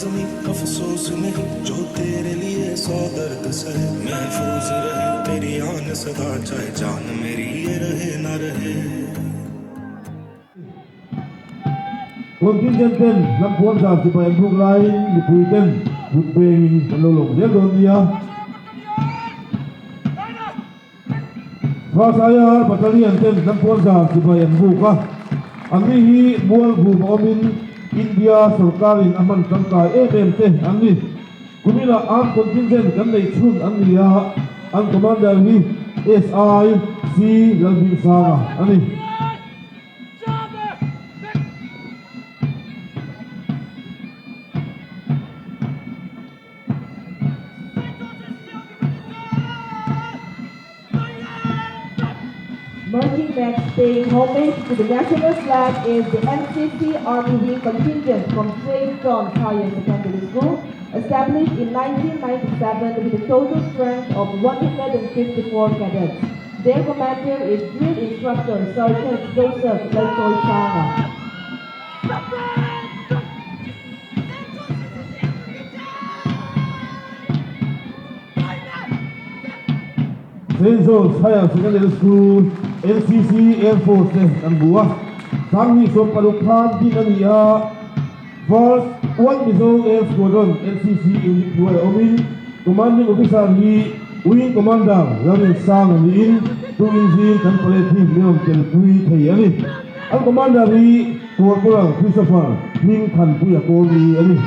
ज़मीं अफसोस नहीं जो तेरे लिए 100 दर्द सहे महफूज रहे तेरी आन सदा चाहे जान मेरी ये रहे ना रहे Contingent-12 Lampuanzar chibai LAWM Puiten Woodbang Panolong Yelonia Fasaya Battalion 10 Lampuanzar chibai Buka Angni Mual Bumomin India Sarkarin Aman Tangkai MMT Angni Kumila Armed Contingent Kanday Chun Angnia Ang Commander ni SI C Lalhmangaiha Angni Marching band paying homage to the national flag is the MCC Army Wing Contingent from St. John's Higher Secondary School, established in 1997 with a total strength of 154 cadets. Their commander is Drill Instructor Sergeant Joseph Lalhmangaiha. St. John's Higher Secondary School NCC Air Force ang buwa Sanghi som palukhan dinaniya First 1 Mizong Air Squadron NCC Unit 2 Omin Commanding Officer ni Wing Commander Ramin Sang niin Tukin Zing kan Paleti Leon Kelpui Thayani ang Commander ni Corporal Christopher Ning Hmanpui Akoli ani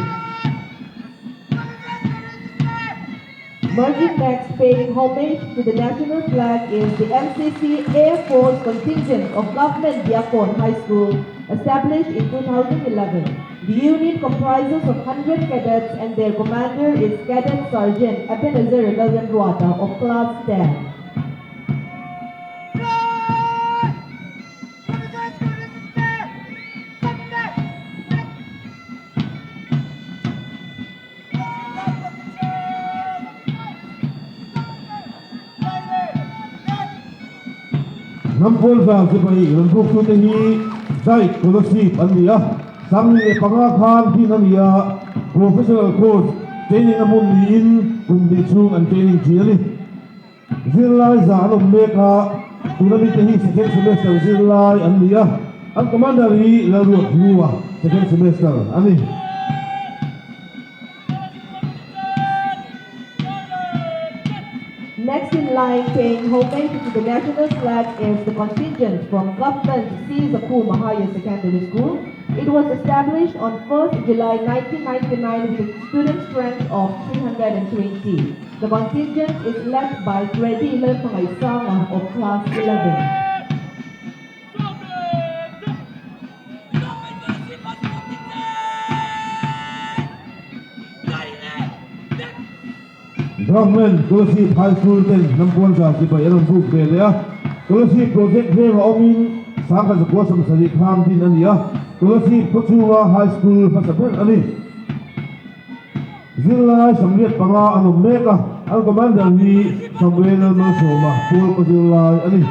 Marching next paying homage to the national flag is the MCC Air Force Contingent of Government Diakon High School, established in 2011. The unit comprises of 100 cadets and their commander is Cadet Sergeant Ebenezer Galvanruata of Class 10. Lampuanzar chibai Ranbuk Tuhi Dai Kolasib Ania Sangli Pangakhan Dinania Professional Coach Training Amun Niin Kumdi Chung and Training Chiali Zirlai Zahna Meka Tunami Tehi second semester Zirlai Ania Ang Commander ni ROPUI second semester Ani Next in line paying homage to the national flag is the contingent from Government C Capu Mahaya Secondary School. It was established on 1st July 1999 with a student strength of 320. The contingent is led by Parade Contingent-12 of Class 11. Government Kolasib High School 10 Lampuanzar chibai Ranbuk Belea Kolasib Project Vega Omin Sangha Zakwasam Sari Kham Din Ania Kolasib Tuchah High School Pasapen Ani Zirlai Samliat Panga Anu Meka Ang Commander ni Samuel Masoma Pul ko Zirlai Ani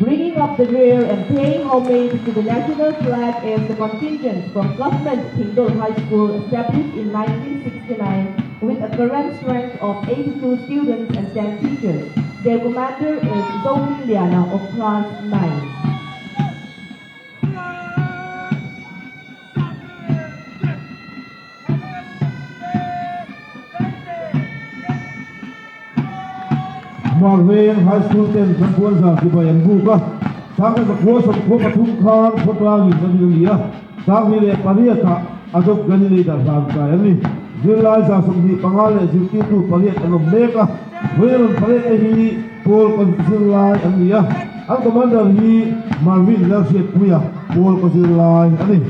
Bringing up the rear and paying homage to the national flag is the contingent from Government Tingdol High School, established in 1969 with a current strength of 82 students and 10 teachers. Their commander is Khuallian of Class 9. Marvin High School 10 Lampuanzar chibai Buka Sangha Zakwasam Pathum Khan Photlangi Nanilia Sanghi Le Pariata Adok Ganili da Zanka Yani Zirlai Zasumhi Pangale Zirkitu Pariat Anu Meka Wilon Pariat Hi Pol ko Zirlai Ania Ang Commander hi Marvin Lalhmangaiha Puya Pol ko Zirlai Ani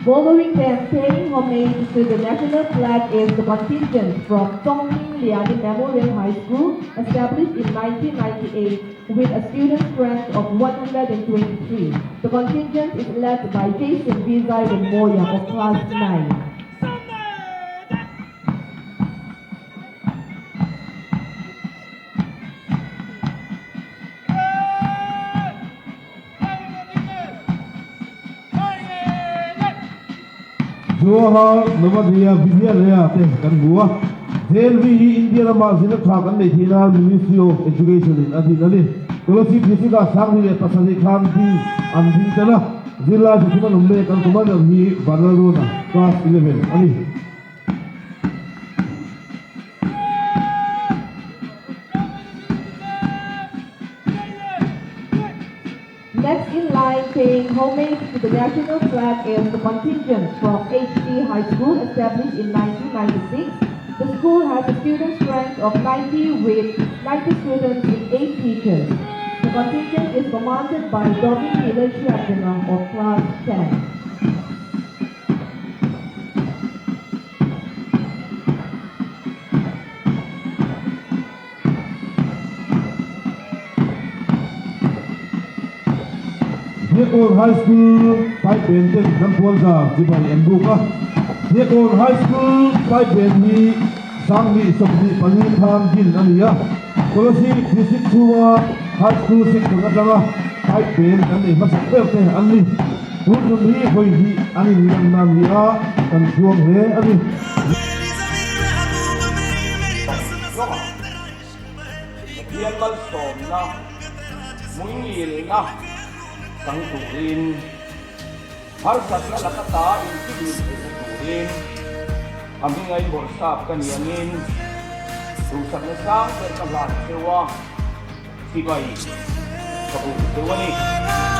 Following them paying homage to the national flag is the contingent from Tukin Khuallian Memorial High School, established in 1998 with a student strength of 123. The contingent is led by Jason Vizai Moya of Class 9. Johar Navadaya Vidyalaya Kanbua Delhi India Mazina Trakan Metina Ministry of Education in Adinali Kolasib District Sangli Pasani Khanti Andintana Zirlai Tukin Umbe Kalkhawm Hi Banarona Class 11 Ali. Next in line, paying homage to the national flag is the contingent from HD High School, established in 1996. The school has a student strength of 90 with 90 students and 8 teachers. The contingent is commanded by Dominic Mileshia of Class 10. Nekon High School, 5 Benten, dan puanzar, chibai and buka. Nekon High School, 5 Benti, Sangli, Sobdi, Panin, Khan, Gin, Ania. Kolasib District High School, 6 Tungatanga, 5 Ben, and a massive birthday, Anli. Who to me, Hoi, Ani, Namia, and Chuan He, Ani. Tukin Harsat na lakata in Tukin kami ngayon Bawrhsap kaniyangin rusak na sang perkablan sewa chibai Capu Mahaya